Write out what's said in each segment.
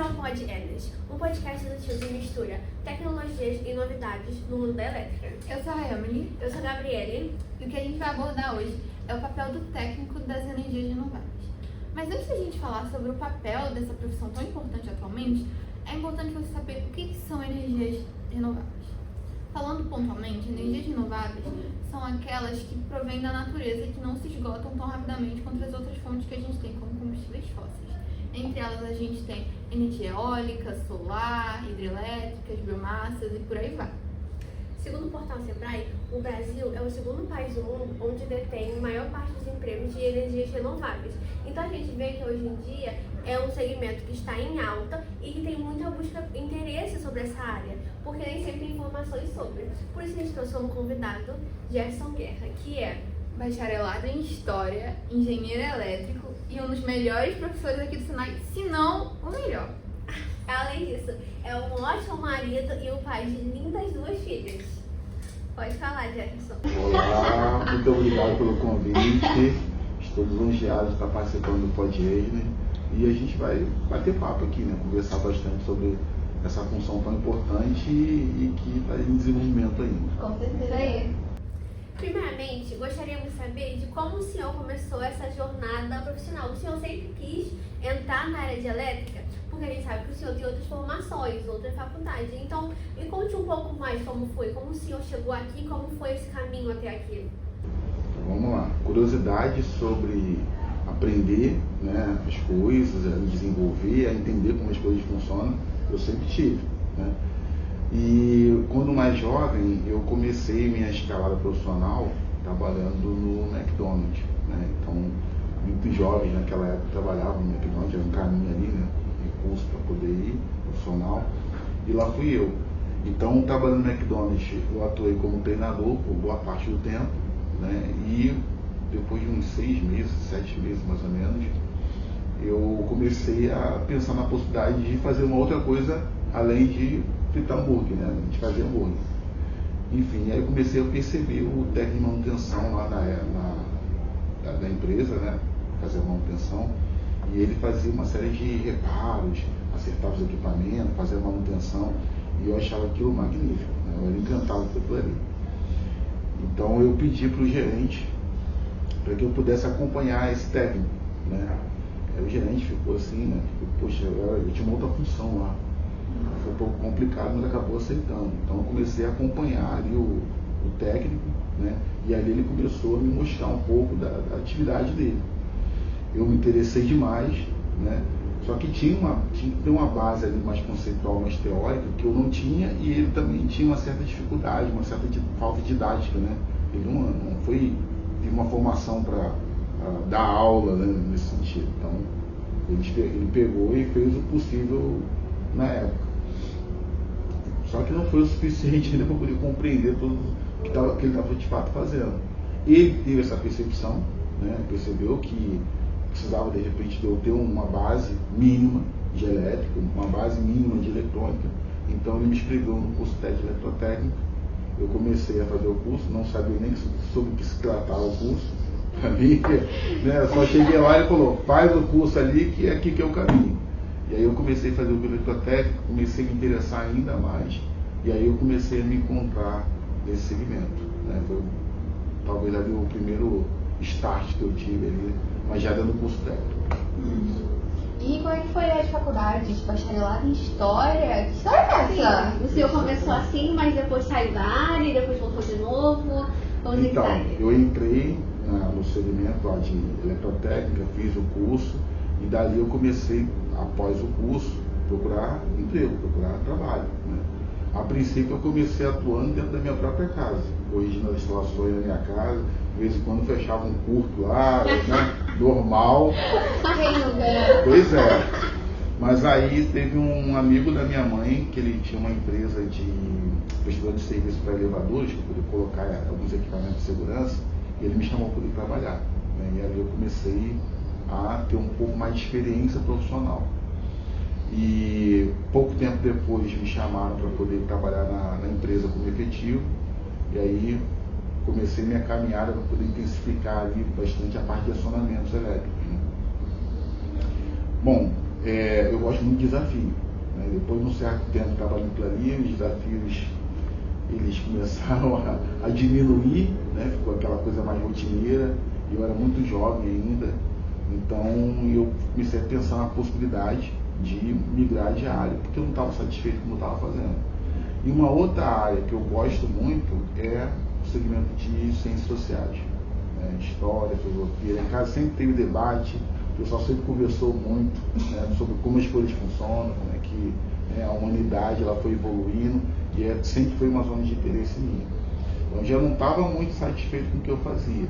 ao Pod Elas, um podcast do tio que mistura tecnologias e novidades no mundo da elétrica. Eu sou a Emily. Eu sou a Gabriele. E o que a gente vai abordar hoje é o papel do técnico das energias renováveis. Mas antes da gente falar sobre o papel dessa profissão tão importante atualmente, é importante você saber o que são energias renováveis. Falando pontualmente, energias renováveis são aquelas que provêm da natureza e que não se esgotam tão rapidamente quanto as outras fontes que a gente tem, como combustíveis fósseis. Entre elas a gente tem energia eólica, solar, hidrelétricas, biomassas e por aí vai. Segundo o portal Sebrae, o Brasil é o segundo país do mundo onde detém a maior parte dos empregos de energias renováveis. Então a gente vê que hoje em dia é um segmento que está em alta e que tem muita busca, interesse sobre essa área, porque nem sempre tem informações sobre. Por isso a gente trouxe como convidado Gerson Guerra, que é bacharelado em História, engenheiro elétrico e um dos melhores professores aqui do Senai, se não o melhor. Além disso, é um ótimo marido e o pai de lindas 2 filhas. Pode falar, Jefferson. Olá, muito obrigado pelo convite. Estou lisonjeado de estar participando do podcast e a gente vai bater papo aqui, né? Conversar bastante sobre essa função tão importante e que está em desenvolvimento ainda. Com certeza. Primeiramente, gostaríamos de saber de como o senhor começou essa jornada profissional. O senhor sempre quis entrar na área de elétrica, porque a gente sabe que o senhor tem outras formações, outra faculdade. Então, me conte um pouco mais como foi, como o senhor chegou aqui, como foi esse caminho até aqui. Então, vamos lá. Curiosidade sobre aprender, né, as coisas, a desenvolver, a entender como as coisas funcionam, eu sempre tive, né? E quando mais jovem, eu comecei minha escalada profissional trabalhando no McDonald's, né? Então, muitos jovens naquela época trabalhavam no McDonald's, era um caminho ali, né? Recurso para poder ir, profissional, e lá fui eu. Então, trabalhando no McDonald's, eu atuei como treinador por boa parte do tempo, né? E depois de uns 6 meses, 7 meses mais ou menos, eu comecei a pensar na possibilidade de fazer uma outra coisa além de fritar hambúrguer, né? De fazer hambúrguer. Enfim, aí eu comecei a perceber o técnico de manutenção lá da empresa, né? Fazer a manutenção. E ele fazia uma série de reparos, acertava os equipamentos, fazia a manutenção. E eu achava aquilo magnífico, né? Eu era encantado por aquilo ali. Então eu pedi para o gerente para que eu pudesse acompanhar esse técnico, né? Aí o gerente ficou assim, né? Poxa, eu tinha uma outra função lá. Foi um pouco complicado, mas acabou aceitando. Então eu comecei a acompanhar ali o técnico, né? E ali ele começou a me mostrar um pouco da atividade dele. Eu me interessei demais, né? Só que tinha que ter uma base ali mais conceitual, mais teórica, que eu não tinha, e ele também tinha uma certa dificuldade, uma certa falta didática, né? Ele não teve uma formação para dar aula, né, nesse sentido. Então, ele pegou e fez o possível na época. Só que não foi o suficiente ainda para poder compreender tudo que ele estava de fato fazendo. Ele teve essa percepção, né, percebeu que precisava de repente de eu ter uma base mínima de elétrica, uma base mínima de eletrônica. Então ele me inscreveu no curso técnico de eletrotécnica. Eu comecei a fazer o curso, não sabia nem sobre o que se tratava o curso. Para mim, né, só cheguei lá e ele falou, faz o curso ali que é aqui que é o caminho. E aí eu comecei a fazer o eletrotécnico, comecei a me interessar ainda mais, e aí eu comecei a me encontrar nesse segmento, né? Foi talvez ali o primeiro start que eu tive ali, mas já dando curso técnico. E como é que foi a faculdade, de bacharelado em História? Que história é essa? Sim, o senhor começou assim, mas depois saiu da área, depois voltou de novo. Então, eu entrei no segmento lá de eletrotécnica, fiz o curso, e dali eu comecei, após o curso, procurar emprego, procurar trabalho, né? A princípio eu comecei atuando dentro da minha própria casa, corrigindo as instalações da minha casa, de vez em quando fechava um curto lá, né? Normal. Pois é. Mas aí teve um amigo da minha mãe, que ele tinha uma empresa de prestador de serviço para elevadores, para poder colocar alguns equipamentos de segurança, e ele me chamou para poder trabalhar, né? E ali eu comecei a ter um pouco mais de experiência profissional. E pouco tempo depois me chamaram para poder trabalhar na empresa como efetivo, e aí comecei minha caminhada para poder intensificar ali bastante a parte de acionamentos elétricos, né? Bom, eu gosto muito de desafio. Né? Depois de um certo tempo trabalhando por ali, os desafios eles começaram a diminuir, né? Ficou aquela coisa mais rotineira, eu era muito jovem ainda, então eu comecei a pensar na possibilidade de migrar de área, porque eu não estava satisfeito com o que eu estava fazendo. E uma outra área que eu gosto muito é o segmento de ciências sociais, né? História, filosofia. Em casa sempre teve debate, o pessoal sempre conversou muito, né, sobre como as coisas funcionam, como é que, né, a humanidade ela foi evoluindo, e sempre foi uma zona de interesse minha. Então eu já não estava muito satisfeito com o que eu fazia.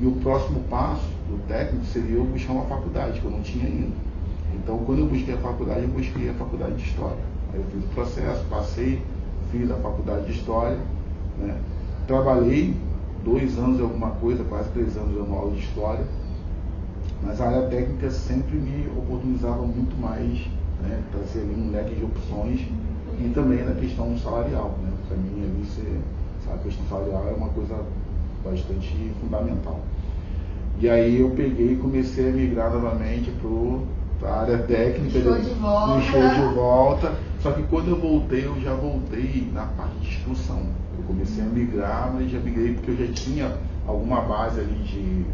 E o próximo passo do técnico seria eu buscar uma faculdade, que eu não tinha ainda. Então quando eu busquei a faculdade, eu busquei a faculdade de História. Aí eu fiz o processo, passei, fiz a faculdade de História, né? Trabalhei 2 anos e alguma coisa, quase 3 anos dando aula de História, mas a área técnica sempre me oportunizava muito mais, né? Trazer ali um leque de opções e também na questão salarial, né? Para mim ali a questão salarial é uma coisa bastante fundamental. E aí eu peguei e comecei a migrar novamente para a área técnica, show de volta. No show de volta. Só que quando eu voltei, eu já voltei na parte de instrução. Eu comecei a migrar, mas já migrei porque eu já tinha alguma base ali de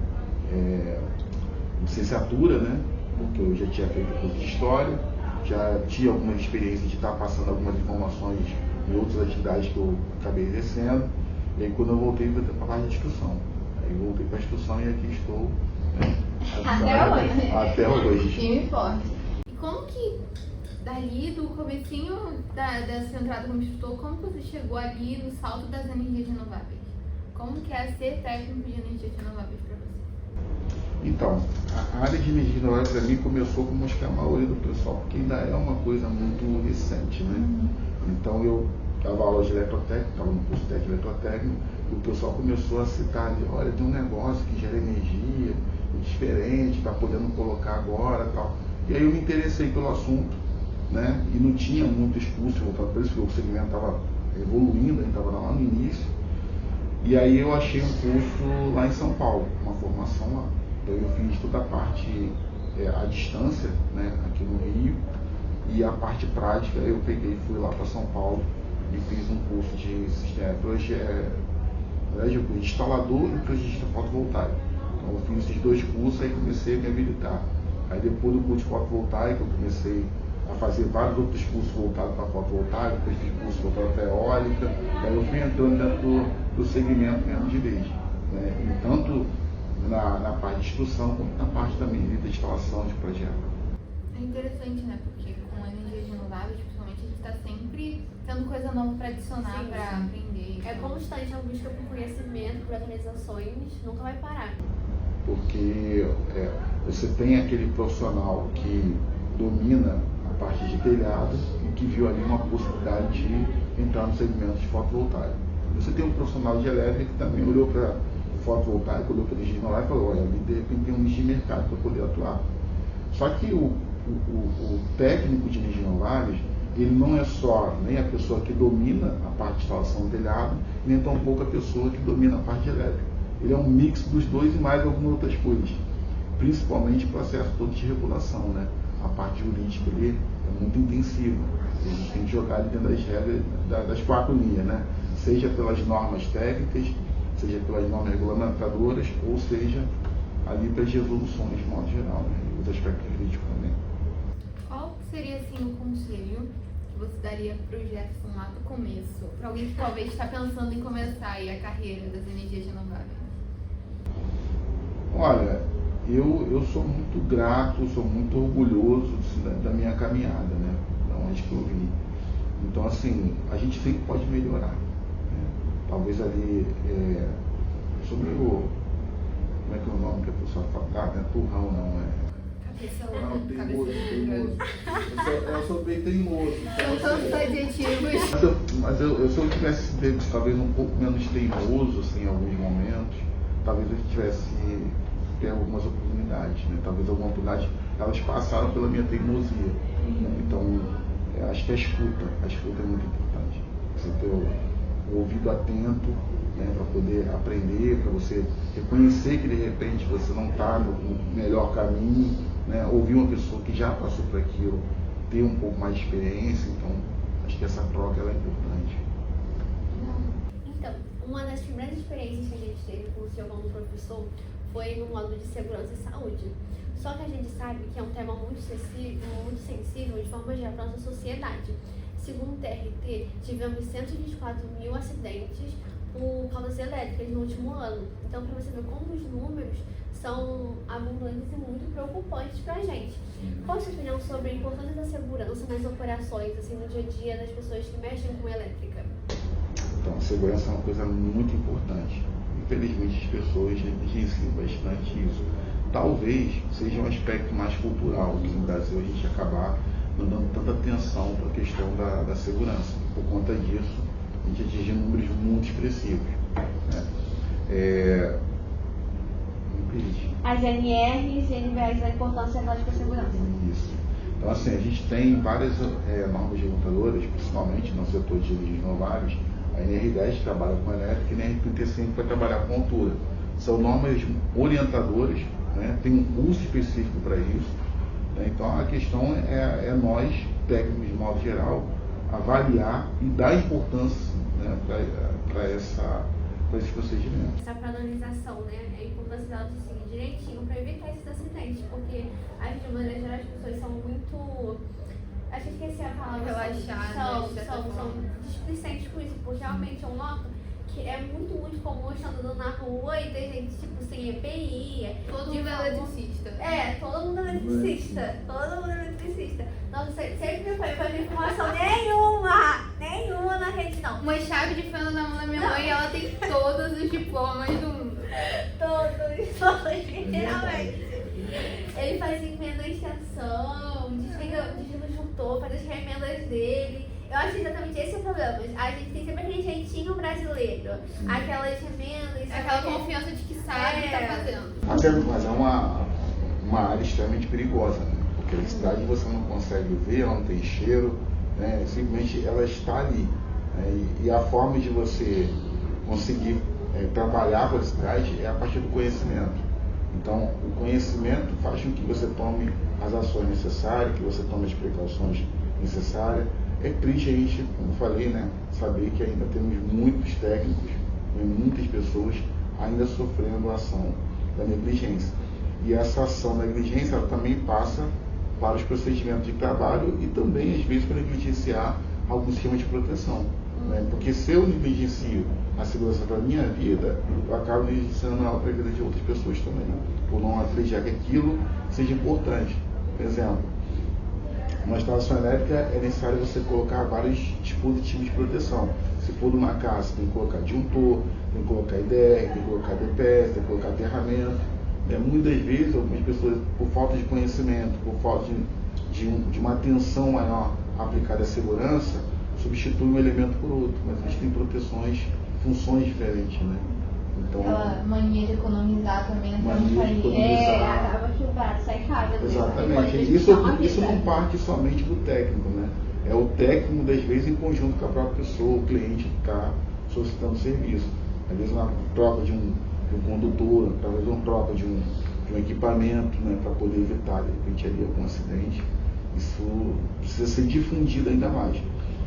licenciatura, né? Porque eu já tinha feito curso de História, já tinha alguma experiência de estar passando algumas informações em outras atividades que eu acabei exercendo. E aí quando eu voltei para a parte de instrução. Aí eu voltei para a instrução e aqui estou, né? Até hoje. Firme e forte. E como que, dali do comecinho dessa entrada como instrutor, como você chegou ali no salto das energias renováveis? Como que é ser técnico de energias renováveis para você? Então, a área de energia renovável para mim começou como acho que a maioria do pessoal, porque ainda é uma coisa muito recente, né? Então eu dava aula de eletrotécnica, estava no curso técnico de eletrotécnica, e o pessoal começou a citar ali, olha, tem um negócio que gera energia, diferente, está podendo colocar agora e tal. E aí eu me interessei pelo assunto, né? E não tinha muitos cursos voltados para isso, porque o segmento estava evoluindo, a gente estava lá no início. E aí eu achei um curso lá em São Paulo, uma formação lá. Então eu fiz toda a parte à distância, né, aqui no Rio, e a parte prática eu peguei e fui lá para São Paulo e fiz um curso de instalador e projetista fotovoltaico. Então eu fiz esses 2 cursos e comecei a me habilitar. Aí depois do curso de fotovoltaico eu comecei a fazer vários outros cursos voltados para fotovoltaico, depois fiz curso voltado para eólica, aí eu fui entrando dentro do segmento mesmo de vez, né? E tanto na parte de instrução como na parte também de instalação de projeto. É interessante, né? Porque com energias renováveis, principalmente, a gente está sempre tendo coisa nova para adicionar, para aprender. É constante a busca por conhecimento, por atualizações, nunca vai parar. Porque você tem aquele profissional que domina a parte de telhado e que viu ali uma possibilidade de entrar no segmento de fotovoltaico. Você tem um profissional de elétrica que também olhou para fotovoltaico, olhou para energia renovável e falou, olha, ali de repente tem um nicho de mercado para poder atuar. Só que o técnico de energias renováveis, ele não é só nem a pessoa que domina a parte de instalação do telhado, nem tampouco a pessoa que domina a parte elétrica. Ele é um mix dos dois e mais algumas outras coisas, principalmente o processo todo de regulação, né? A parte jurídica ali é muito intensiva. A gente tem que jogar ali dentro das regras das 4 linhas, né? Seja pelas normas técnicas, seja pelas normas regulamentadoras, ou seja ali pelas resoluções de modo geral, né? E os aspectos jurídicos também. Qual seria assim o conselho que você daria para o Jefferson lá do começo, para alguém que talvez está pensando em começar aí a carreira das energias renováveis? Olha, eu sou muito grato, sou muito orgulhoso da minha caminhada, né? Da onde que eu vim. Então, assim, a gente sempre pode melhorar, né? Talvez ali, eu sou meio, como é que é o nome que a pessoa fala? Não é turrão, não, teimoso. Eu sou bem teimoso. São todos adjetivos. Mas se eu tivesse talvez um pouco menos teimoso, assim, em alguns momentos, talvez eu tivesse ter algumas oportunidades, né? Talvez alguma oportunidade, elas passaram pela minha teimosia. Né? Então, acho que a escuta é muito importante. Você ter o ouvido atento, né, para poder aprender, para você reconhecer que de repente você não está no melhor caminho, né, ouvir uma pessoa que já passou por aquilo, ter um pouco mais de experiência. Então, acho que essa troca ela é importante. Então, uma das primeiras experiências que a gente teve com o senhor como professor foi no módulo de segurança e saúde. Só que a gente sabe que é um tema muito sensível de forma geral para a nossa sociedade. Segundo o TRT, tivemos 124 mil acidentes por causas elétricas no último ano. Então, para você ver como os números são abundantes e muito preocupantes para a gente. Qual a sua opinião sobre a importância da segurança nas operações, assim, no dia a dia das pessoas que mexem com elétrica? Então, a segurança é uma coisa muito importante. Infelizmente, as pessoas negligenciam bastante isso. Talvez seja um aspecto mais cultural, que no Brasil a gente acabar não dando tanta atenção para a questão da segurança. Por conta disso, a gente atinge números muito expressivos, né? As NRs e NBRs, a importância delas para a segurança. Isso. Então, assim, a gente tem várias normas reguladoras, principalmente no setor de energias renováveis. A NR10 trabalha com elétrica e a NR35 vai trabalhar com altura. São normas orientadoras, né? Tem um curso específico para isso, né? Então, a questão é nós, técnicos de modo geral, avaliar e dar importância, né, para esses procedimentos. Essa padronização, né? É a importância dela de seguir direitinho para evitar esses acidentes, porque de maneira geral as pessoas são muito. Acho que esqueci a palavra. Relaxadas, são displicentes com isso, porque realmente eu noto que é muito comum eu andando na rua e tem gente tipo sem EPI. Todo mundo é eletricista. Todo mundo é eletricista. Todo mundo é eletricista. Nossa, sempre foi informação nenhuma na rede, não. Uma chave de fenda na mão da minha mãe e ela tem todos os diplomas do mundo. Todos, literalmente. Ele faz emenda em extensão, desliga o disjuntor, faz as remendas dele. Eu acho que exatamente esse é o problema. A gente tem sempre aquele jeitinho brasileiro, aquelas remendas. Aquela confiança de que sabe o que tá fazendo. Mas é uma área extremamente perigosa, né? Porque a eletricidade você não consegue ver, ela não tem cheiro, né? Simplesmente ela está ali, né? E a forma de você conseguir trabalhar com a eletricidade é a partir do conhecimento. Então, o conhecimento faz com que você tome as ações necessárias, que você tome as precauções necessárias. É triste a gente, como eu falei, né, saber que ainda temos muitos técnicos, muitas pessoas ainda sofrendo a ação da negligência. E essa ação da negligência ela também passa para os procedimentos de trabalho e também, às vezes, para negligenciar algum sistema de proteção. Né? Porque se eu negligencio a segurança da minha vida, eu acabo negligenciando ela para a vida de outras pessoas também, né? Por não acreditar que aquilo seja importante. Por exemplo, numa instalação elétrica é necessário você colocar vários dispositivos de proteção. Se for numa casa, tem que colocar disjuntor, tem que colocar IDR, tem que colocar DPS, tem que colocar aterramento. Muitas vezes, algumas pessoas, por falta de conhecimento, por falta de uma atenção maior aplicada à segurança, substituem um elemento por outro. Mas eles têm funções diferentes, né? Então, aquela mania de economizar também, acaba que o barato sai caro. Exatamente. Isso não parte somente do técnico, né? É o técnico, muitas vezes, em conjunto com a própria pessoa, o cliente que está solicitando o serviço. Às vezes uma troca de um condutor, talvez uma troca de um equipamento, né, para poder evitar, de repente, ali algum acidente. Isso precisa ser difundido ainda mais.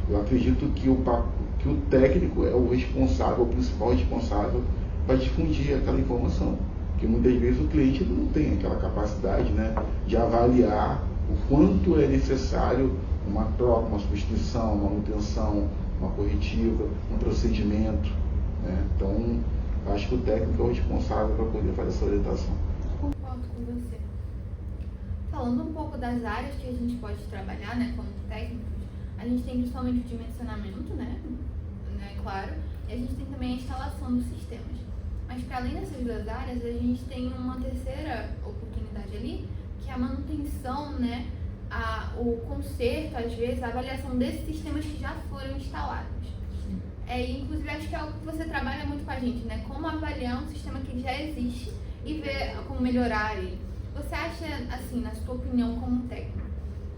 Eu acredito que o técnico é o responsável, o principal responsável para difundir aquela informação. Porque muitas vezes o cliente não tem aquela capacidade, né, de avaliar o quanto é necessário uma troca, uma substituição, uma manutenção, uma corretiva, um procedimento, né? Então, acho que o técnico é o responsável para poder fazer essa orientação. Concordo com você. Falando um pouco das áreas que a gente pode trabalhar, né, como técnicos, a gente tem principalmente o dimensionamento, né, claro, e a gente tem também a instalação dos sistemas. Mas para além dessas duas áreas, a gente tem uma terceira oportunidade ali, que é a manutenção, né, o conserto, às vezes, a avaliação desses sistemas que já foram instalados. Inclusive, acho que é algo que você trabalha muito com a gente, né? Como avaliar um sistema que já existe e ver como melhorar ele. Você acha, assim, na sua opinião como técnico,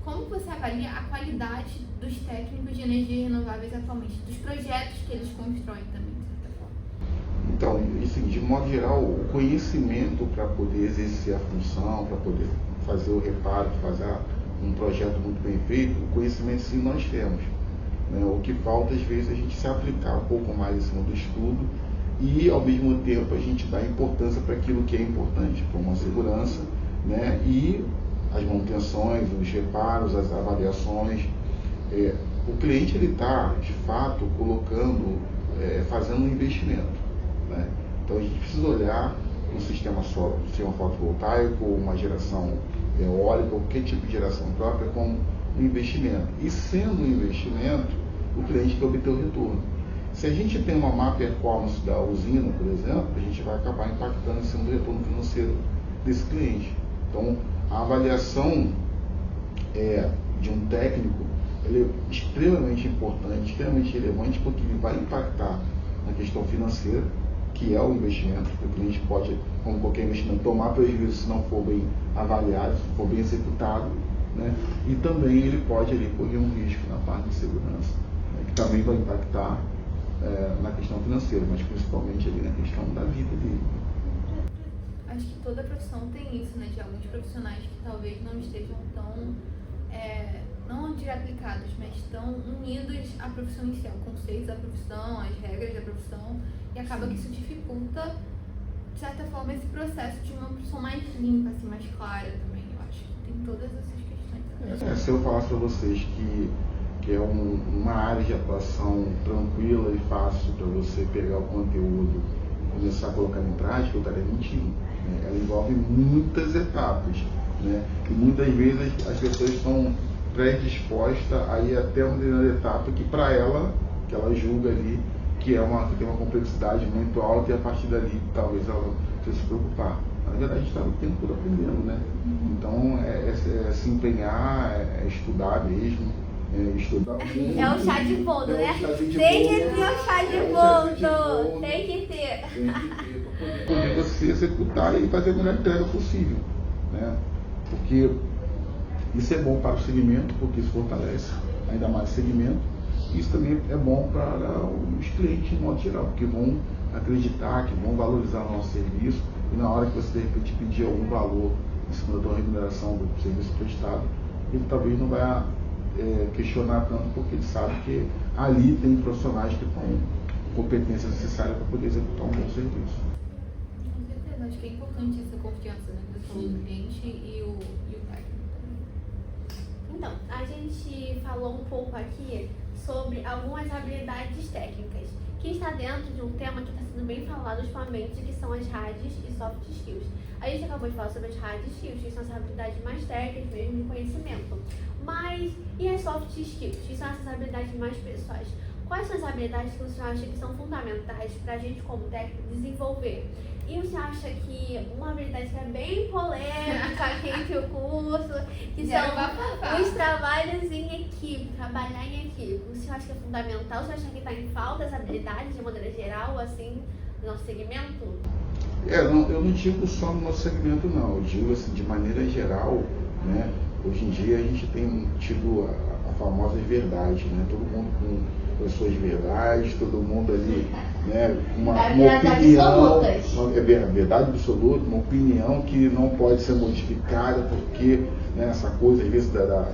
como você avalia a qualidade dos técnicos de energias renováveis atualmente, dos projetos que eles constroem também, de certa forma? Então, assim, de modo geral, o conhecimento para poder exercer a função, para poder fazer o reparo, fazer um projeto muito bem feito, o conhecimento sim nós temos. Né? O que falta às vezes é a gente se aplicar um pouco mais em cima do estudo e ao mesmo tempo a gente dar importância para aquilo que é importante, como a segurança, né? E as manutenções, os reparos, as avaliações. O cliente ele está de fato colocando, fazendo um investimento, né? Então a gente precisa olhar um sistema fotovoltaico, uma geração eólica, qualquer tipo de geração própria como um investimento. E sendo um investimento, o cliente quer obter o retorno. Se a gente tem uma má performance da usina, por exemplo, a gente vai acabar impactando em cima do retorno financeiro desse cliente. Então, a avaliação de um técnico ele é extremamente importante, extremamente relevante, porque ele vai impactar na questão financeira, que é o investimento, que o cliente pode, como qualquer investimento, tomar prejuízo se não for bem avaliado, se for bem executado, né? E também ele pode ali correr um risco na parte de segurança, né? Que também vai impactar na questão financeira, mas principalmente ali na questão da vida dele. Acho que toda profissão tem isso, né? De alguns profissionais que talvez não estejam tão, não diria aplicados, mas estão unidos à profissão em si, ao conceito da profissão, às regras da profissão, e acaba que isso dificulta, de certa forma, esse processo de uma profissão mais limpa, assim, mais clara também. Eu acho que tem todas essas questões. Se eu falasse para vocês que é uma área de atuação tranquila e fácil para você pegar o conteúdo e começar a colocar em prática, eu estaria mentindo. Né? Ela envolve muitas etapas, né? E muitas vezes as pessoas estão predispostas a ir até uma determinada etapa que para ela, que ela julga ali, que tem uma complexidade muito alta, e a partir dali talvez ela não precise se preocupar. Na verdade a gente está o tempo todo aprendendo, né? Então é se empenhar, é estudar mesmo. Estudar muito, é o chá de bolo, né? Tem que ter o chá de bolo. Tem que ter. Para poder você executar e fazer a melhor entrega possível, né? Porque isso é bom para o segmento, porque isso fortalece ainda mais o segmento. Isso também é bom para os clientes, de modo geral, porque vão acreditar, que vão valorizar o nosso serviço, e na hora que você de repente pedir algum valor em cima da tua remuneração do serviço prestado, ele talvez não vai questionar tanto, porque ele sabe que ali tem profissionais que têm competência necessária para poder executar um bom serviço. Com certeza, acho que é importante essa confiança, né, do cliente e o técnico também. Então, a gente falou um pouco aqui sobre algumas habilidades técnicas, que está dentro de um tema que está sendo bem falado ultimamente, que são as hard e soft skills. A gente acabou de falar sobre as hard skills, que são as habilidades mais técnicas mesmo de conhecimento. Mas, e as soft skills, que são essas habilidades mais pessoais? Quais são as habilidades que você acha que são fundamentais para a gente, como técnico, desenvolver? E você acha que uma habilidade que é bem polêmica entre o curso, que são os trabalhos em equipe, trabalhar em equipe. Você acha que é fundamental? Você acha que está em falta essa habilidade de maneira geral, assim, no nosso segmento? Eu não digo só no nosso segmento, não. Eu digo assim, de maneira geral, né? Hoje em dia a gente tem tido a famosa verdade, né? Todo mundo com as suas verdades, todo mundo ali, né? Uma opinião, verdade absoluta, uma opinião que não pode ser modificada, porque, né, essa coisa, às vezes, da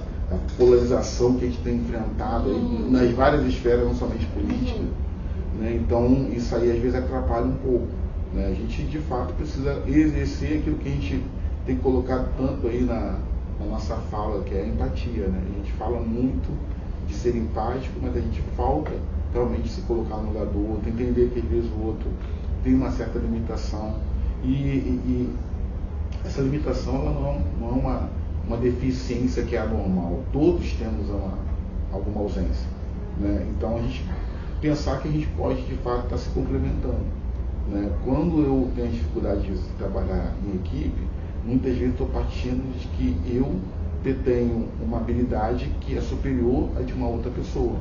polarização que a gente tem enfrentado aí, nas várias esferas, não somente política, né? Então isso aí às vezes atrapalha um pouco, né? A gente de fato precisa exercer aquilo que a gente tem colocado tanto aí na nossa fala, que é a empatia, né? A gente fala muito de ser empático, mas a gente falta realmente se colocar no lugar do outro, entender que às vezes o outro tem uma certa limitação, e essa limitação ela não é uma deficiência que é anormal. Todos temos alguma ausência, né? Então a gente pensar que a gente pode de fato estar se complementando, né? Quando eu tenho dificuldade de trabalhar em equipe, muitas vezes estou partindo de que eu tenho uma habilidade que é superior à de uma outra pessoa,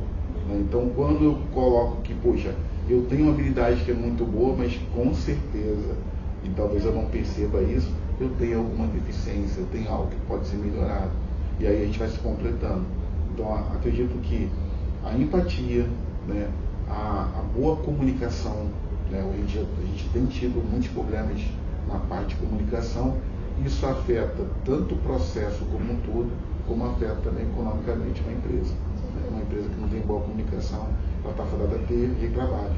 né? Então quando eu coloco que, poxa, eu tenho uma habilidade que é muito boa, mas com certeza, e talvez eu não perceba isso, eu tenho alguma deficiência, eu tenho algo que pode ser melhorado, e aí a gente vai se completando. Então acredito que a empatia, né, a boa comunicação, né, hoje em dia a gente tem tido muitos problemas na parte de comunicação, isso afeta tanto o processo como um todo, como afeta também economicamente uma empresa. Uma empresa que não tem boa comunicação, ela está fadada a ter retrabalhos.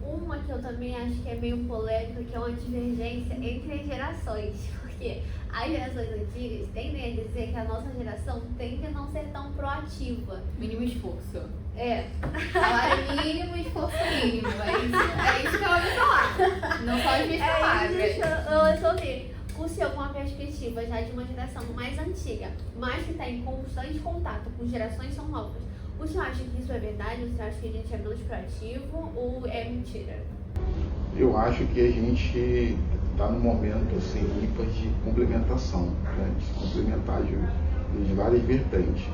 Uma que eu também acho que é meio polêmica, que é uma divergência entre as gerações, porque as gerações antigas tendem a dizer que a nossa geração tende a não ser tão proativa. Mínimo esforço. É. Salário mínimo, esforço mínimo. É isso que eu ouvi falar. Não só as minhas palavras. Eu ouvi. O seu, com a perspectiva já de uma geração mais antiga, mas que está em constante contato com gerações são novas, o senhor acha que isso é verdade? O senhor acha que a gente é menos proativo ou é mentira? Eu acho que a gente está num momento assim, ímpar de complementação, né? De se complementar de várias vertentes.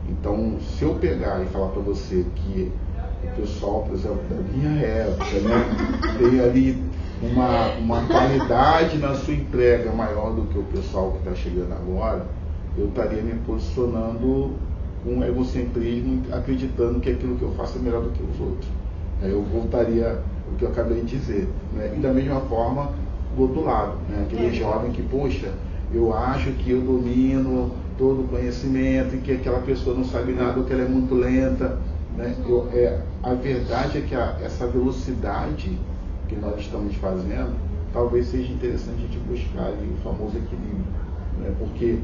Então, se eu pegar e falar para você que o pessoal, por exemplo, da minha época, né, tem ali uma qualidade na sua entrega maior do que o pessoal que está chegando agora, eu estaria me posicionando com um egocentrismo, acreditando que aquilo que eu faço é melhor do que os outros. Aí eu voltaria o que eu acabei de dizer, né? E da mesma forma, do outro lado, né? Aquele jovem que, poxa, eu acho que eu domino todo o conhecimento e que aquela pessoa não sabe nada ou que ela é muito lenta, né? A verdade é que essa velocidade que nós estamos fazendo, talvez seja interessante a gente buscar ali o famoso equilíbrio, né? Porque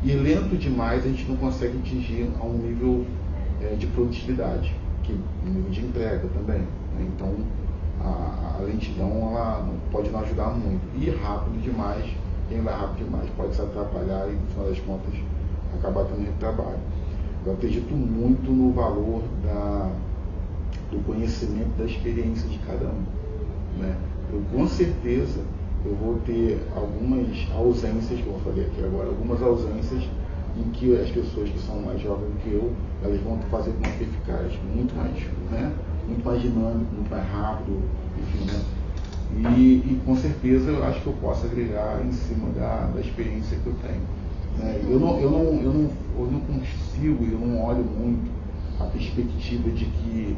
ir lento demais a gente não consegue atingir a um nível de produtividade, um nível de entrega também, né? Então a lentidão ela pode não ajudar muito. Ir rápido demais, quem vai rápido demais pode se atrapalhar e no final das contas acabar tendo retrabalho. Eu acredito muito no valor do conhecimento, da experiência de cada um, né? Eu com certeza eu vou ter algumas ausências, que eu falei aqui agora, algumas ausências em que as pessoas que são mais jovens do que eu, elas vão fazer com que eficaz, muito mais, né? Muito mais dinâmico, muito mais rápido, enfim, né? E com certeza eu acho que eu posso agregar em cima da experiência que eu tenho, né? Eu não consigo, eu não olho muito a perspectiva de que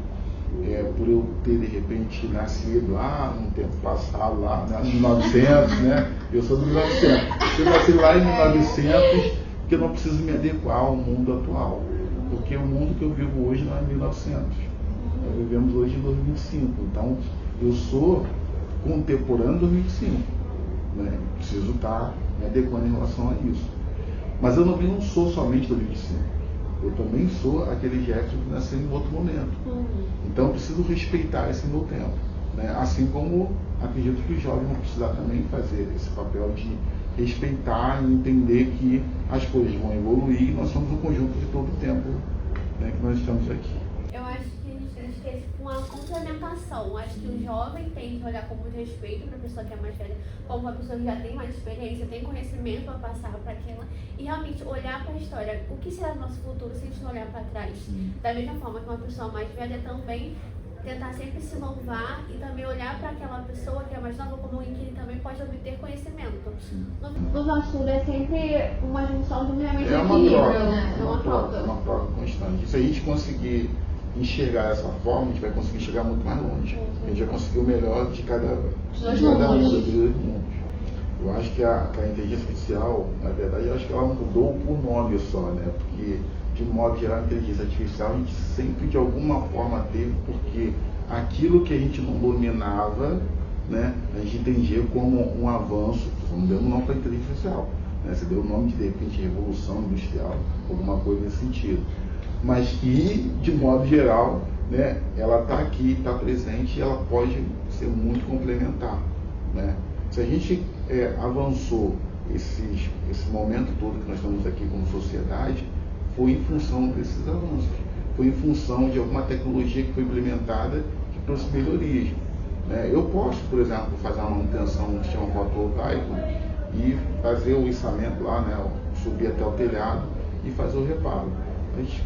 por eu ter de repente nascido lá no tempo passado, lá em 1900, né? Eu sou do 1900. Eu nasci lá em 1900, que eu não preciso me adequar ao mundo atual, porque o mundo que eu vivo hoje não é 1900. Nós vivemos hoje em 2025. Então, eu sou contemporâneo de 2025, né? Preciso estar me adequando em relação a isso. Mas eu não sou somente 2025. Eu também sou aquele Jefferson que nasceu em outro momento. Então eu preciso respeitar esse meu tempo, né? Assim como acredito que os jovens vão precisar também fazer esse papel de respeitar e entender que as coisas vão evoluir e nós somos um conjunto de todo o tempo, né, que nós estamos aqui. Eu acho que a gente tem que ter uma complementação. Acho que o jovem tem que olhar com muito respeito para a pessoa que é mais velha, como uma pessoa que já tem mais experiência, tem conhecimento para passar para aquela, e realmente olhar para a história. O que será do nosso futuro se a gente não olhar para trás? Da mesma forma que uma pessoa mais velha também tentar sempre se inovar e também olhar para aquela pessoa que é mais nova como alguém que ele também pode obter conhecimento. O nosso estudo é sempre uma junção de um realmente uma equilíbrio, troca, né? uma troca constante. Se a gente conseguir enxergar dessa forma, a gente vai conseguir chegar muito mais longe. A gente vai conseguir o melhor de cada um dos dois mundos. Eu acho que a inteligência artificial, na verdade, eu acho que ela mudou o nome só, né? Porque, de modo geral, a inteligência artificial a gente sempre, de alguma forma, teve, porque aquilo que a gente não dominava, né, a gente entendia como um avanço. Você não deu um nome para a inteligência artificial, né? Você deu o nome de repente, revolução industrial, alguma coisa nesse sentido. Mas que, de modo geral, né, ela está aqui, está presente e ela pode ser muito complementar, né? Se a gente avançou esse momento todo que nós estamos aqui como sociedade, foi em função desses avanços, foi em função de alguma tecnologia que foi implementada que trouxe melhorias, né? Eu posso, por exemplo, fazer uma manutenção no sistema fotovoltaico e fazer o içamento lá, né, subir até o telhado e fazer o reparo. Mas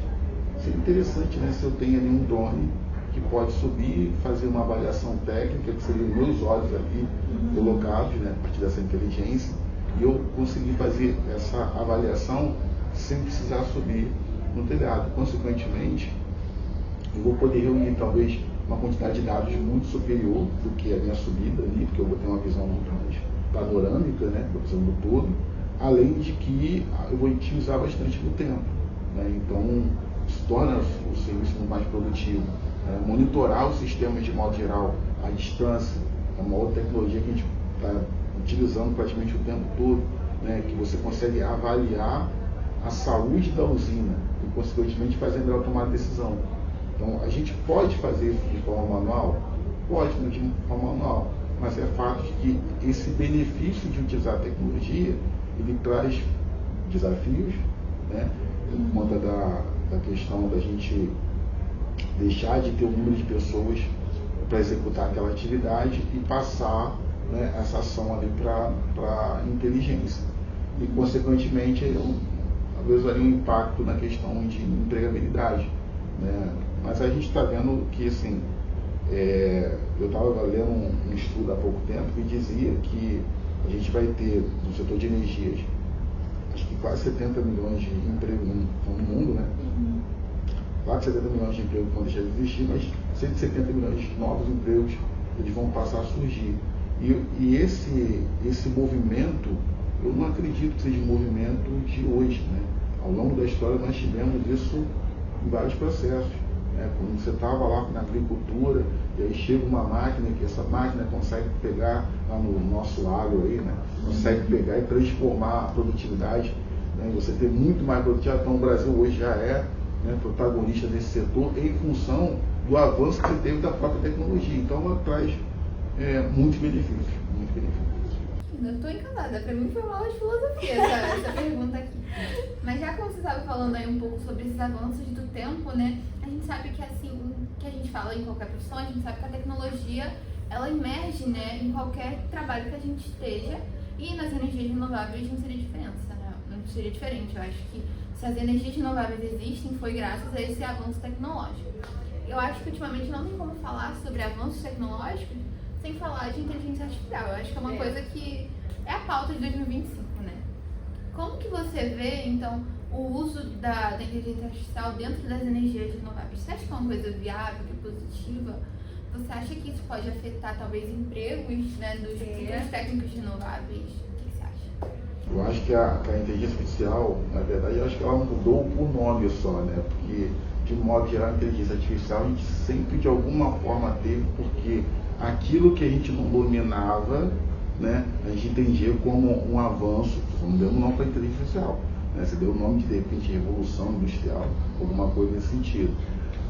seria interessante, né, se eu tenho ali um drone que pode subir, fazer uma avaliação técnica, que seriam meus olhos ali colocados, né, a partir dessa inteligência, e eu conseguir fazer essa avaliação sem precisar subir no telhado. Consequentemente, eu vou poder reunir talvez uma quantidade de dados muito superior do que a minha subida ali, porque eu vou ter uma visão muito mais panorâmica, né, a visão do todo, além de que eu vou otimizar bastante o tempo, né, então se torna o serviço mais produtivo. Monitorar os sistemas de modo geral à distância é uma outra tecnologia que a gente está utilizando praticamente o tempo todo, né, que você consegue avaliar a saúde da usina e, consequentemente, fazendo ela tomar decisão. Então, a gente pode fazer isso de forma manual? Pode, de forma manual, mas é fato de que esse benefício de utilizar a tecnologia, ele traz desafios, né, por conta da questão da gente deixar de ter um número de pessoas para executar aquela atividade e passar, né, essa ação ali para a inteligência. E, consequentemente, às vezes ali um impacto na questão de empregabilidade, né? Mas a gente está vendo que, assim, eu estava lendo um estudo há pouco tempo que dizia que a gente vai ter, no setor de energias, acho que quase 70 milhões de empregos no mundo, né? Claro que 70 milhões de empregos vão deixar de existir, mas 170 milhões de novos empregos eles vão passar a surgir. E esse movimento, eu não acredito que seja um movimento de hoje, né? Ao longo da história nós tivemos isso em vários processos, né? Quando você estava lá na agricultura, e aí chega uma máquina, que essa máquina consegue pegar lá no nosso agro aí, né? Consegue pegar e transformar a produtividade, né? Você ter muito mais produtividade. Então o Brasil hoje já é, né, protagonista desse setor em função do avanço que teve da própria tecnologia. Então ela traz muitos benefícios, muitos benefícios. Eu estou encantada, para mim foi uma aula de filosofia essa pergunta aqui. Mas já como você estava falando aí um pouco sobre esses avanços do tempo, né, a gente sabe que assim, que a gente fala em qualquer profissão, a gente sabe que a tecnologia, ela emerge, né, em qualquer trabalho que a gente esteja, e nas energias renováveis não seria diferença, né, não seria diferente. Eu acho que se as energias renováveis existem, foi graças a esse avanço tecnológico. Eu acho que ultimamente não tem como falar sobre avanços tecnológicos sem falar de inteligência artificial. Eu acho que é uma coisa que é a pauta de 2025, né? Como que você vê, então, o uso da inteligência artificial dentro das energias renováveis? Você acha que é uma coisa viável, que é positiva? Você acha que isso pode afetar, talvez, empregos, né, dos técnicos renováveis? O que você acha? Eu acho que a inteligência artificial, na verdade, eu acho que ela mudou por nome só, né? Porque, de um modo geral, a inteligência artificial a gente sempre, de alguma forma, teve, porque aquilo que a gente não dominava, né, a gente entendia como um avanço. Você não deu um nome para a inteligência artificial, né? Você deu o nome de repente, revolução industrial, alguma coisa nesse sentido.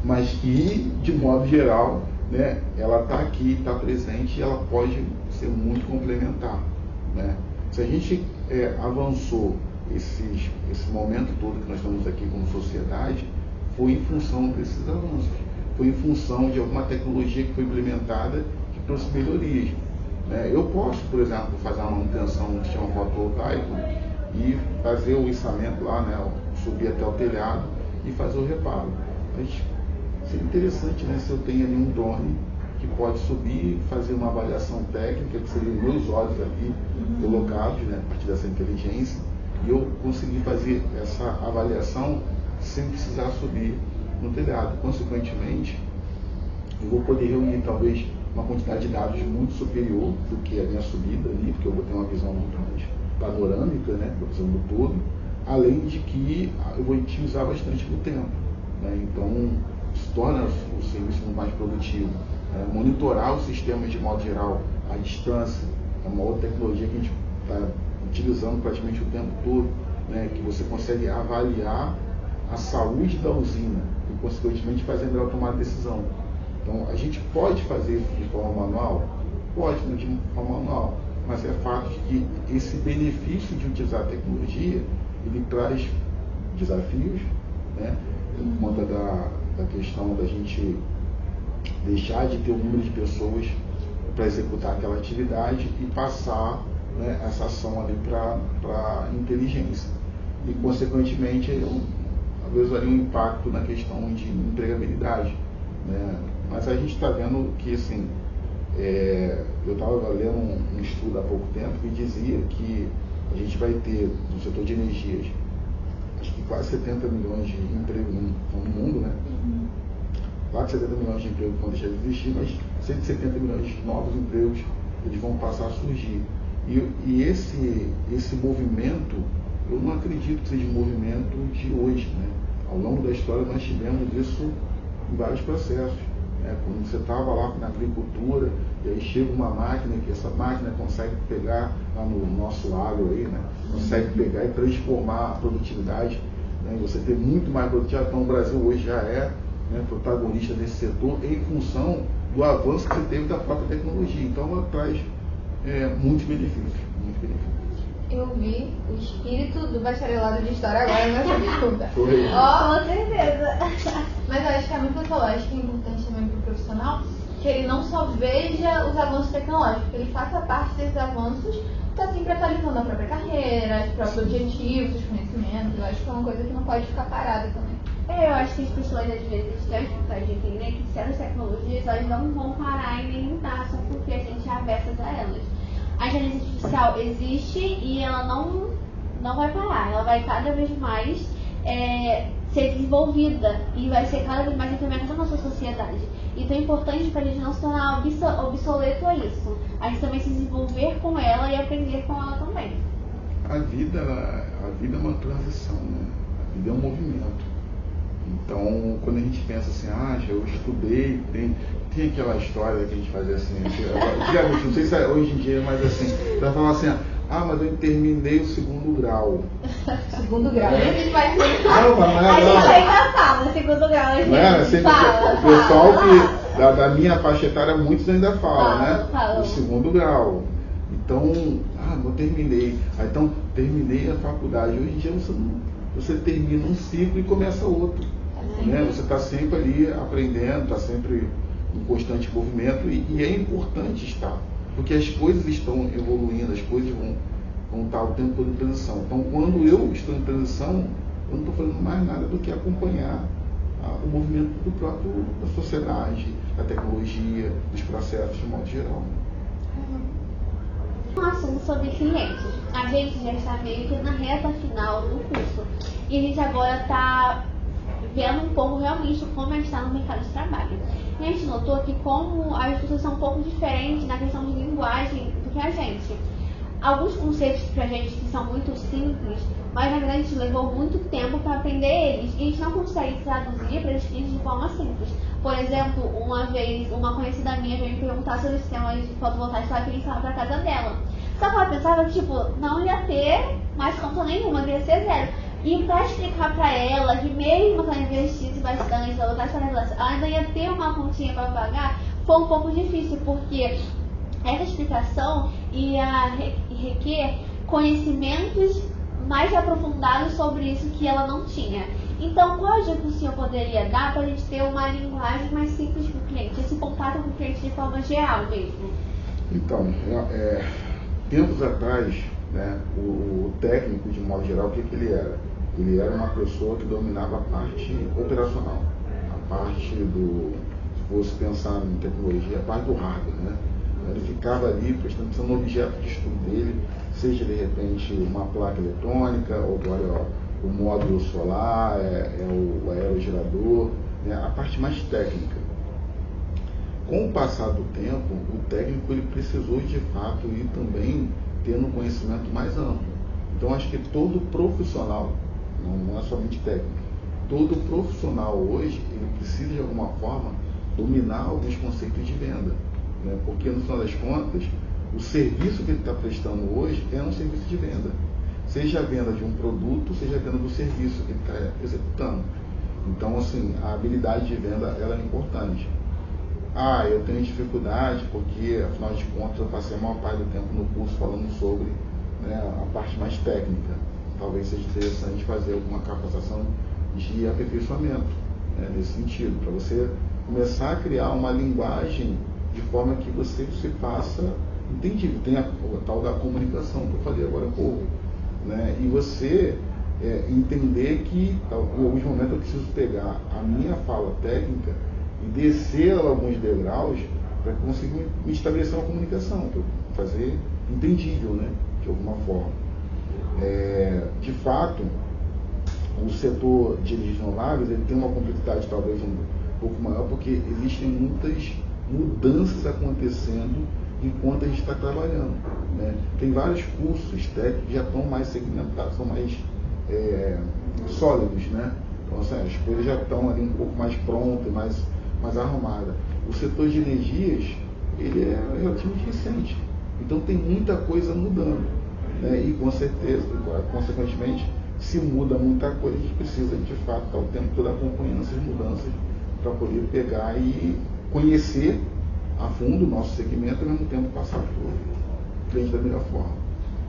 Mas que, de modo geral, né, ela está aqui, está presente e ela pode ser muito complementar, né? Se a gente avançou esse momento todo que nós estamos aqui como sociedade, foi em função desses avanços. Foi em função de alguma tecnologia que foi implementada que trouxe melhorias, né? Eu posso, por exemplo, fazer uma manutenção no sistema fotovoltaico e fazer o içamento lá, né, subir até o telhado e fazer o reparo. Mas seria interessante, né, se eu tenho ali um drone que pode subir, fazer uma avaliação técnica, que seriam meus olhos aqui colocados, né, a partir dessa inteligência, e eu conseguir fazer essa avaliação sem precisar subir no telhado. Consequentemente, eu vou poder reunir talvez uma quantidade de dados muito superior do que a minha subida ali, porque eu vou ter uma visão muito mais panorâmica, né, a visão do todo, além de que eu vou otimizar bastante o tempo, né? Então se torna o serviço mais produtivo. Monitorar os sistemas de modo geral à distância é uma outra tecnologia que a gente está utilizando praticamente o tempo todo, né, que você consegue avaliar a saúde da usina e, consequentemente, fazendo ela tomar decisão. Então, a gente pode fazer isso de forma manual? Pode, de forma manual, mas é fato de que esse benefício de utilizar a tecnologia, ele traz desafios, né, por conta da questão da gente deixar de ter um número de pessoas para executar aquela atividade e passar, né, essa ação ali para a inteligência. E, consequentemente, às vezes ali um impacto na questão de empregabilidade, né? Mas a gente está vendo que, assim, eu estava lendo um estudo há pouco tempo que dizia que a gente vai ter, no setor de energias, acho que quase 70 milhões de empregos no mundo, né? Claro que 70 milhões de empregos vão deixar de existir, mas 170 milhões de novos empregos eles vão passar a surgir. E esse movimento, eu não acredito que seja um movimento de hoje, né? Ao longo da história nós tivemos isso em vários processos. Quando você estava lá na agricultura, e aí chega uma máquina, que essa máquina consegue pegar lá no nosso agro aí, né? Consegue pegar e transformar a produtividade, né? Você ter muito mais produtividade. Então o Brasil hoje já é, né, protagonista desse setor em função do avanço que você teve da própria tecnologia. Então ela traz muitos benefícios, muitos benefícios. Eu vi o espírito do bacharelado de História agora nessa pergunta. Foi. Com certeza. Mas eu acho que é muito legal, eu acho que é importante também para o profissional que ele não só veja os avanços tecnológicos, que ele faça parte desses avanços, está sempre atualizando a própria carreira, os próprios objetivos, os conhecimentos. Eu acho que é uma coisa que não pode ficar parada também. Eu acho que as pessoas às vezes têm dificuldade de entender que certas tecnologias elas não vão parar e nem mudar só porque a gente é abertas a elas. A inteligência artificial existe e ela não vai parar, ela vai cada vez mais ser desenvolvida e vai ser cada vez mais implementada na nossa sociedade. Então é importante para a gente não se tornar obsoleto a isso. A gente também se desenvolver com ela e aprender com ela também. A vida é uma transição, né? A vida é um movimento. Então, quando a gente pensa assim, eu estudei, tem aquela história que a gente fazia assim, não sei se é hoje em dia, mas assim, vai falar assim, mas eu terminei o segundo grau. Segundo grau, a gente vai A gente ainda fala, segundo grau, a gente fala. O pessoal que da minha faixa etária, muitos ainda falam, né? Fala. O segundo grau. Então, eu terminei. Então, terminei a faculdade. Hoje em dia você termina um ciclo e começa outro. Né? Você está sempre ali aprendendo, está sempre em constante movimento e é importante estar, porque as coisas estão evoluindo, as coisas vão estar o tempo todo em transição. Então, quando eu estou em transição, eu não estou fazendo mais nada do que acompanhar o movimento da sociedade, da tecnologia, dos processos de modo geral. Um assunto sobre clientes. A gente já está meio que na reta final do curso e a gente agora está vendo um pouco realmente como a gente está no mercado de trabalho. E a gente notou que como as pessoas são um pouco diferentes na questão de linguagem do que a gente. Alguns conceitos pra gente que são muito simples, mas na verdade a gente levou muito tempo para aprender eles e a gente não consegue traduzir para os clientes de forma simples. Por exemplo, uma vez uma conhecida minha veio me perguntar sobre sistemas de fotovoltaicos que ela queria instalar para casa dela. Só que ela pensava que não ia ter mais conta nenhuma, ia ser zero. E para explicar para ela que mesmo que ela investisse bastante, ela ainda ia ter uma continha para pagar, foi um pouco difícil, porque essa explicação ia requer conhecimentos mais aprofundados sobre isso que ela não tinha. Então, qual ajuda que o senhor poderia dar para a gente ter uma linguagem mais simples para o cliente, esse contato com o cliente de forma geral mesmo? Então, tempos atrás, né, o técnico, de modo geral, o que ele era? Ele era uma pessoa que dominava a parte operacional, a parte se fosse pensar em tecnologia, a parte do hardware, né? Ele ficava ali prestando atenção no objeto de estudo dele, seja de repente uma placa eletrônica, ou o módulo solar, o aerogerador, né? A parte mais técnica. Com o passar do tempo, o técnico ele precisou de fato ir também tendo um conhecimento mais amplo. Então acho que todo profissional, não é somente técnico, todo profissional hoje ele precisa de alguma forma dominar alguns conceitos de venda, né? Porque no final das contas o serviço que ele está prestando hoje é um serviço de venda, seja a venda de um produto, seja a venda do serviço que ele está executando. Então assim, a habilidade de venda ela é importante. Eu tenho dificuldade porque, afinal de contas, eu passei a maior parte do tempo no curso falando sobre, né, a parte mais técnica. Talvez seja interessante fazer alguma capacitação de aperfeiçoamento, né, nesse sentido, para você começar a criar uma linguagem de forma que você se faça entendido. Tem a tal da comunicação que eu falei agora há pouco, né, e você entender que em alguns momentos eu preciso pegar a minha fala técnica e descer alguns degraus para conseguir me estabelecer uma comunicação, para fazer entendível, né, de alguma forma. De fato, o setor de energias renováveis ele tem uma complexidade talvez um pouco maior, porque existem muitas mudanças acontecendo enquanto a gente está trabalhando, né? Tem vários cursos técnicos que já estão mais segmentados, são mais sólidos, né? Então, assim, as coisas já estão ali um pouco mais prontas, mais arrumadas. O setor de energias, ele é relativamente recente, então tem muita coisa mudando, né? E com certeza, consequentemente, se muda muita coisa, a gente precisa de fato estar o tempo todo acompanhando essas mudanças para poder pegar e conhecer a fundo o nosso segmento e ao mesmo tempo passar para o cliente da melhor forma.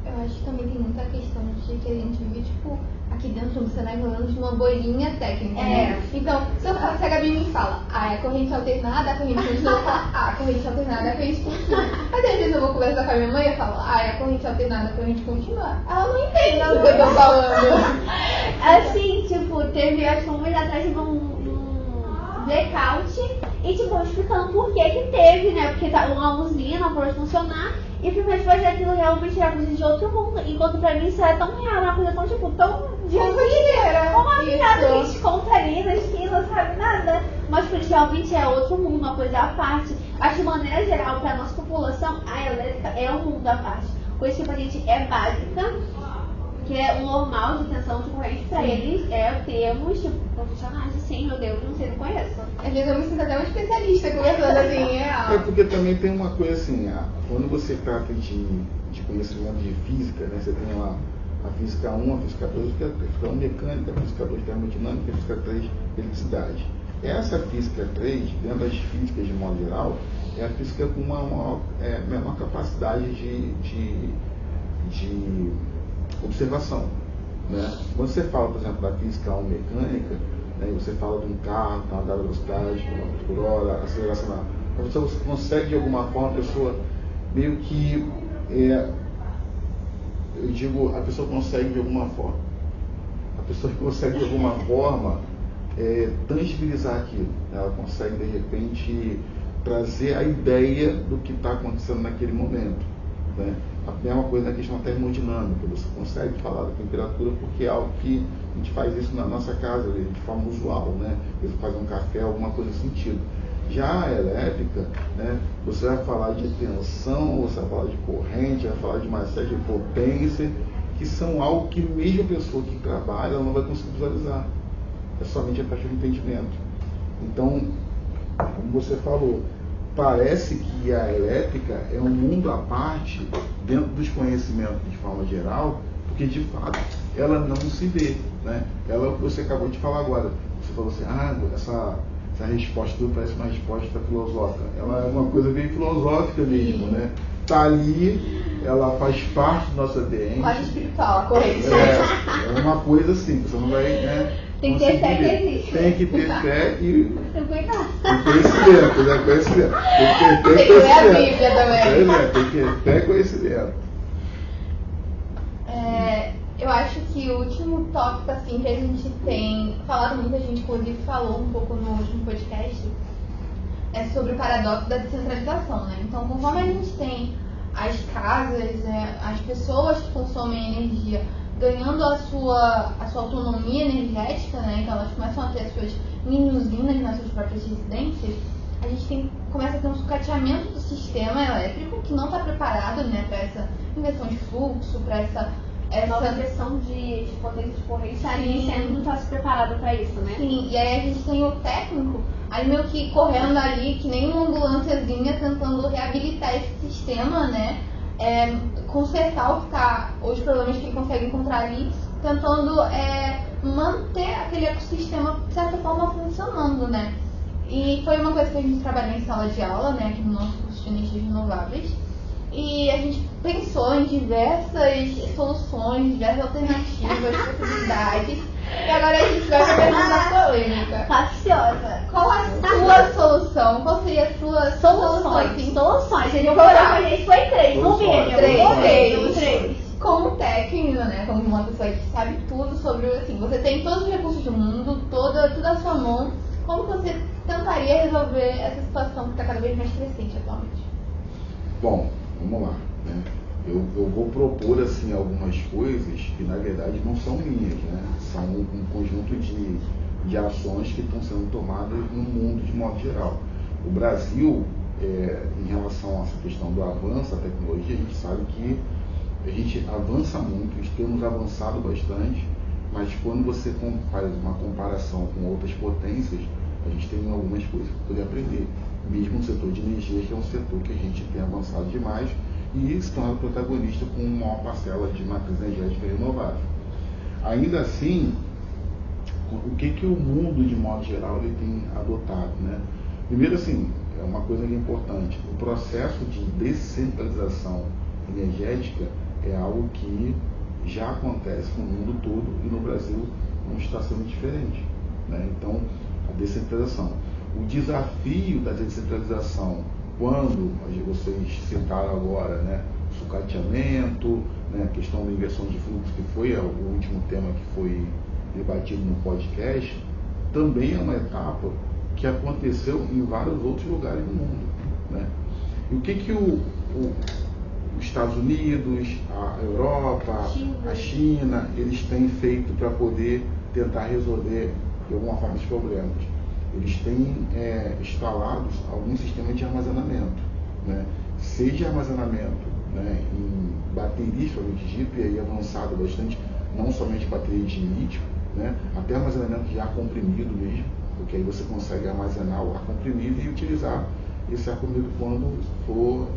Eu acho que também tem muita questão de que a gente vive, tipo, aqui dentro do cenário rolando de uma bolinha técnica. Né? Então, se a Gabi me fala, é corrente alternada, a corrente contínua, eu falo, a corrente alternada, a corrente contínua. Mas às vezes eu vou conversar com a minha mãe e eu falo, é a corrente alternada, a corrente contínua. Ela não entende o que eu tô falando. Assim, tipo, teve acho que um mês atrás um blackout e tipo, explicando por que teve, né? Porque uma usina não pode funcionar e primeiro fazer aquilo realmente era coisa de outro mundo, enquanto pra mim isso era tão real, uma coisa tão tipo, tão de uma virada que a gente conta ali na esquina, não sabe nada. Mas porque realmente é outro mundo, uma coisa à parte. Acho que de maneira geral, pra nossa população, a elétrica é um mundo à parte. Coisa que pra gente é básica, que é o normal de tensão de corrente pra eles termos tipo, profissionais assim, meu Deus, não sei, não conheço. Às vezes eu me sinto até uma especialista conversando assim, É porque também tem uma coisa assim, quando você trata de conhecimento de física, né, você tem lá a física 1, a física 2, a física 1 mecânica, a física 2 termodinâmica, a física 3 eletricidade. Essa física 3, dentro das físicas de modo geral, é a física com uma menor capacidade de observação, né? Quando você fala, por exemplo, da física 1 mecânica, né, você fala de um carro, tá, da velocidade, por hora, aceleração, você consegue de alguma forma, a pessoa meio que, eu digo, a pessoa consegue de alguma forma, tangibilizar aquilo, ela consegue de repente trazer a ideia do que está acontecendo naquele momento, né? A mesma coisa na questão termodinâmica, você consegue falar da temperatura porque é algo que a gente faz isso na nossa casa de forma usual, né? Você faz um café, alguma coisa nesse sentido. Já a elétrica, né, você vai falar de tensão, você vai falar de corrente, vai falar de uma série de potência, que são algo que mesmo a pessoa que trabalha ela não vai conseguir visualizar. É somente a partir do entendimento. Então, como você falou, parece que a elétrica é um mundo à parte dentro dos conhecimentos de forma geral, porque de fato ela não se vê, né? Você acabou de falar agora, você falou assim, essa resposta parece uma resposta filosófica. Ela é uma coisa bem filosófica mesmo, né? Tá ali, ela faz parte do nosso ADN. Quase espiritual, a corrente. É uma coisa assim, você não vai, né? Tem que ter fé que existe. Tem que ter fé e Cuidado. conhecimento, né? Conhecimento. Tem que ter ler a Bíblia também. Tem que ter fé e conhecimento. Eu acho que o último tópico assim, que a gente tem falado muito, a gente inclusive falou um pouco no último podcast, é sobre o paradoxo da descentralização, né? Então, conforme a gente tem as casas, as pessoas que consomem energia ganhando a sua autonomia energética, né? Então elas começam a ter as suas mini usinas nas suas próprias residências, a gente começa a ter um sucateamento do sistema elétrico que não está preparado, né, para essa inversão de fluxo, para essa nova inversão de potência de corrente, a gente não está se preparado para isso, né? Sim, e aí a gente tem o técnico aí meio que correndo ali, que nem uma ambulânciazinha, tentando reabilitar esse sistema, né? Consertar os problemas que ele consegue encontrar ali, tentando manter aquele ecossistema, de certa forma, funcionando, né? E foi uma coisa que a gente trabalhou em sala de aula, né, aqui no nosso curso de energias renováveis. E a gente pensou em diversas soluções, diversas alternativas, possibilidades. E agora a gente vai para a pergunta polêmica. Capciosa. Qual a sua solução? Qual seria a sua solução? Soluções. Ele falou que a gente foi 3, no mínimo. 3. Como técnico, né? Como uma pessoa que sabe tudo sobre, assim, você tem todos os recursos do mundo, tudo à sua mão. Como você tentaria resolver essa situação que está cada vez mais crescente atualmente? Bom, vamos lá, né? Eu vou propor assim algumas coisas que na verdade não são minhas, né? São um conjunto de ações que estão sendo tomadas no mundo de modo geral. O Brasil, em relação a essa questão do avanço da tecnologia, a gente sabe que a gente avança muito, temos avançado bastante, mas quando você faz uma comparação com outras potências, a gente tem algumas coisas para poder aprender. Mesmo no setor de energia, que é um setor que a gente tem avançado demais e se torna protagonista com uma maior parcela de matriz energética renovável. Ainda assim, o que o mundo, de modo geral, ele tem adotado, né? Primeiro, assim, é uma coisa que é importante, o processo de descentralização energética é algo que já acontece no mundo todo e no Brasil não está sendo diferente, né? Então, a descentralização. O desafio da descentralização, quando vocês citaram agora, né, sucateamento, né, a questão da inversão de fluxo, que foi o último tema que foi debatido no podcast, também é uma etapa que aconteceu em vários outros lugares do mundo, né? E o que os Estados Unidos, a Europa, a China, eles têm feito para poder tentar resolver de alguma forma os problemas? Eles têm instalado algum sistema de armazenamento, né? Seja armazenamento, né, em baterias, provavelmente dito, e aí avançado bastante, não somente baterias de lítio, né, até armazenamento de ar comprimido mesmo, porque aí você consegue armazenar o ar comprimido e utilizar esse ar comprimido quando for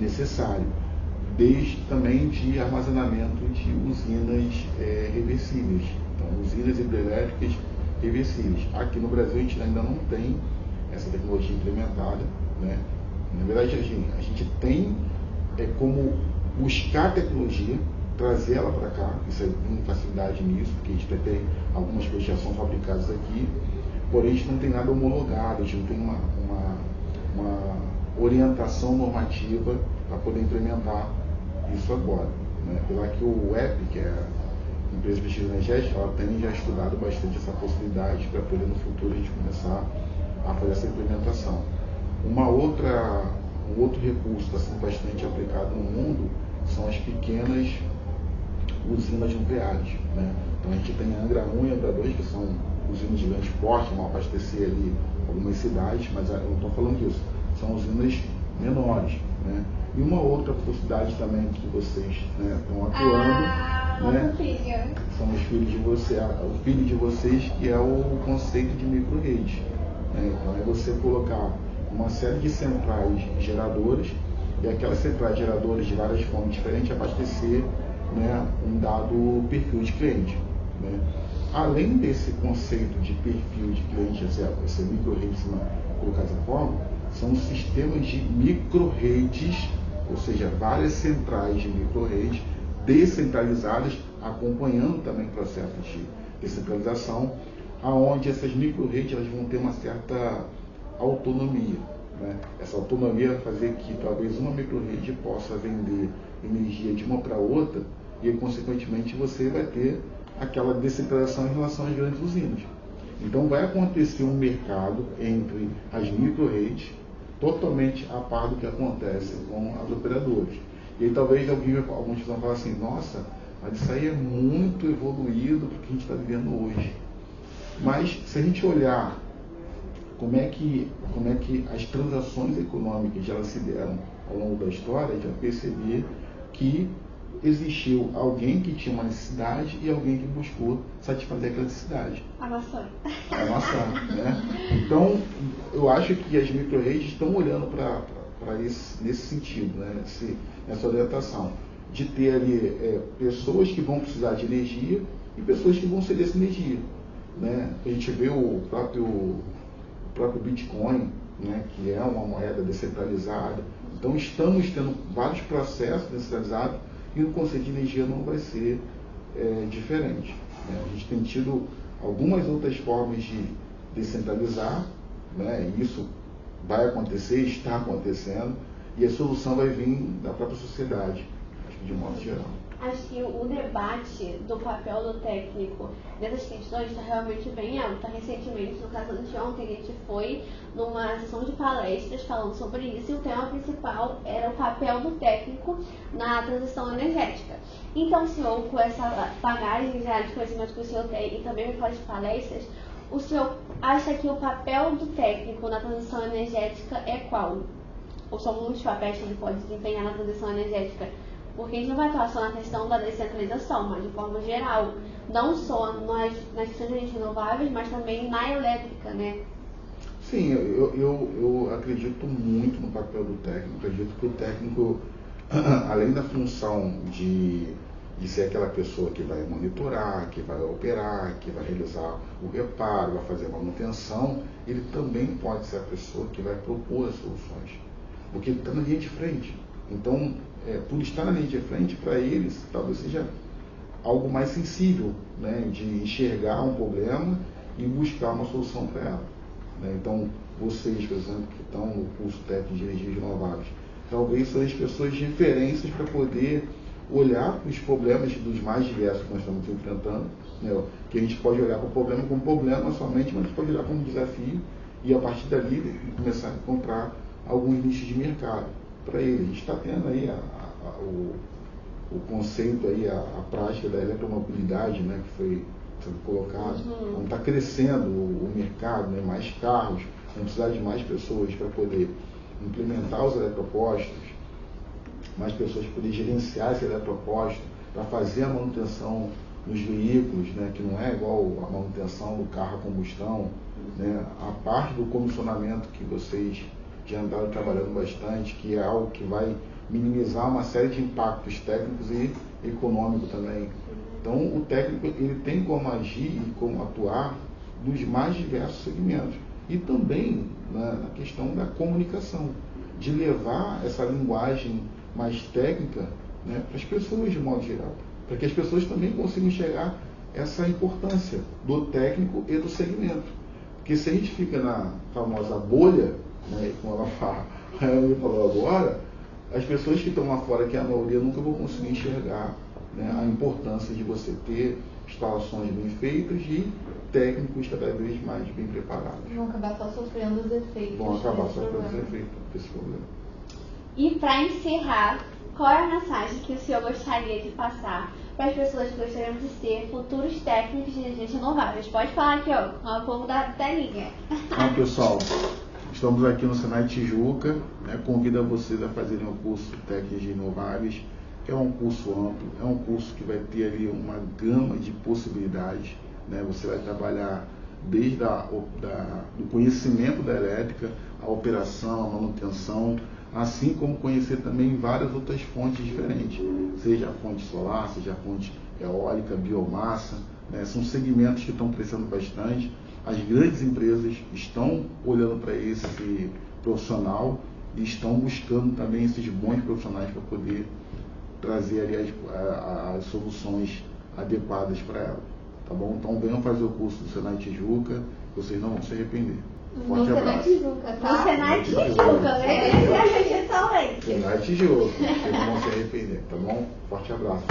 necessário. Desde também de armazenamento de usinas reversíveis, então usinas hidrelétricas reversíveis. Aqui no Brasil a gente ainda não tem essa tecnologia implementada, né? Na verdade a gente tem como buscar tecnologia, trazer ela para cá, isso tem facilidade nisso, porque a gente vai ter algumas coisas que já são fabricadas aqui, porém a gente não tem nada homologado, a gente não tem uma orientação normativa para poder implementar isso agora, né? Apesar que o EP, que é a empresa de pesquisa energética, ela tem já estudado bastante essa possibilidade para poder no futuro a gente começar a fazer essa implementação. Um outro recurso que está sendo bastante aplicado no mundo são as pequenas usinas nucleares, né? Então a gente tem Angra 1 e Angra 2, que são usinas de grande porte, vão abastecer ali algumas cidades, mas eu não estou falando disso, são usinas menores, né? E uma outra possibilidade também que vocês, né, estão atuando, né, são os filhos de vocês, o filho de vocês, que é o conceito de micro-rede, né? Então é você colocar uma série de centrais geradoras e aquelas centrais geradoras de várias fontes diferentes abastecer, né, um dado perfil de cliente, né? Além desse conceito de perfil de cliente, essa micro-rede colocar dessa forma, são sistemas de micro-redes, ou seja, várias centrais de micro-redes descentralizadas, acompanhando também o processo de descentralização, aonde essas micro-redes elas vão ter uma certa autonomia, né? Essa autonomia vai fazer que talvez uma micro-rede possa vender energia de uma para outra e, consequentemente, você vai ter aquela descentralização em relação às grandes usinas. Então vai acontecer um mercado entre as micro-redes totalmente a par do que acontece com as operadoras. E aí talvez alguns vão falar assim, nossa, mas isso aí é muito evoluído para o que a gente está vivendo hoje. Mas se a gente olhar como é que as transações econômicas elas se deram ao longo da história, a gente vai perceber que existiu alguém que tinha uma necessidade e alguém que buscou satisfazer aquela necessidade. A maçã, né? Então, eu acho que as micro-redes estão olhando para nesse sentido, né? Nessa orientação, de ter ali pessoas que vão precisar de energia e pessoas que vão ceder essa energia, né? A gente vê o próprio Bitcoin, né, que é uma moeda descentralizada. Então, estamos tendo vários processos descentralizados e o conceito de energia não vai ser diferente, né? A gente tem tido algumas outras formas de descentralizar, né? E isso vai acontecer, está acontecendo, e a solução vai vir da própria sociedade, acho que de modo geral. Acho que o debate do papel do técnico nessas questões está realmente bem alto. Recentemente, no caso de ontem, a gente foi numa sessão de palestras falando sobre isso e o tema principal era o papel do técnico na transição energética. Então, o senhor, com essa bagagem já de conhecimento que o senhor tem e também com as palestras, o senhor acha que o papel do técnico na transição energética é qual? Ou são muitos papéis que ele pode desempenhar na transição energética? Porque a gente não vai atuar só na questão da descentralização, mas de forma geral, não só nas questões de energias renováveis, mas também na elétrica, né? Sim, eu acredito muito no papel do técnico. Acredito que o técnico, além da função de ser aquela pessoa que vai monitorar, que vai operar, que vai realizar o reparo, vai fazer a manutenção, ele também pode ser a pessoa que vai propor as soluções, porque ele está na linha de frente. Então, por estar na linha de frente, para eles, talvez seja algo mais sensível, né, de enxergar um problema e buscar uma solução para ela. Né? Então, vocês, por exemplo, que estão no curso técnico de energias renováveis, talvez sejam as pessoas de referências para poder olhar para os problemas dos mais diversos que nós estamos enfrentando, né? Que a gente pode olhar para o problema como problema somente, mas a gente pode olhar como desafio e a partir dali começar a encontrar alguns nichos de mercado para ele. A gente está tendo aí o conceito, aí, a prática da eletromobilidade, né, que foi colocado. Então está crescendo o mercado, né, mais carros, vão precisar de mais pessoas para poder implementar os eletropostos, mais pessoas para poder gerenciar esse eletroposto, para fazer a manutenção nos veículos, né, que não é igual a manutenção do carro a combustão, né, a parte do comissionamento que vocês já andaram trabalhando bastante, que é algo que vai minimizar uma série de impactos técnicos e econômicos também. Então, o técnico ele tem como agir e como atuar nos mais diversos segmentos. E também, né, na questão da comunicação, de levar essa linguagem mais técnica, né, para as pessoas de modo geral, para que as pessoas também consigam enxergar essa importância do técnico e do segmento. Porque se a gente fica na famosa bolha, né, como ela falou agora, as pessoas que estão lá fora, que é a maioria, nunca vão conseguir enxergar, né, a importância de você ter instalações bem feitas e técnicos cada vez mais bem preparados. Vão acabar só sofrendo os efeitos. Vão acabar sofrendo os efeitos desse problema. E para encerrar, qual é a mensagem que o senhor gostaria de passar para as pessoas que gostariam de ser futuros técnicos de energias renováveis? Pode falar aqui, ó, com o povo da telinha. Então, pessoal, estamos aqui no Senai Tijuca, né, convido vocês a fazerem o curso técnico de renováveis. É um curso amplo, é um curso que vai ter ali uma gama de possibilidades, né? Você vai trabalhar desde do conhecimento da elétrica, a operação, a manutenção, assim como conhecer também várias outras fontes diferentes, seja a fonte solar, seja a fonte eólica, biomassa, né? São segmentos que estão crescendo bastante. As grandes empresas estão olhando para esse profissional e estão buscando também esses bons profissionais para poder trazer ali as soluções adequadas para ela, tá bom? Então venham fazer o curso do Senai Tijuca, vocês não vão se arrepender. Forte No abraço. Senai Tijuca, tá? No Senai Tijuca, né? Senai Tijuca, vocês não vão se arrepender, tá bom? Forte abraço.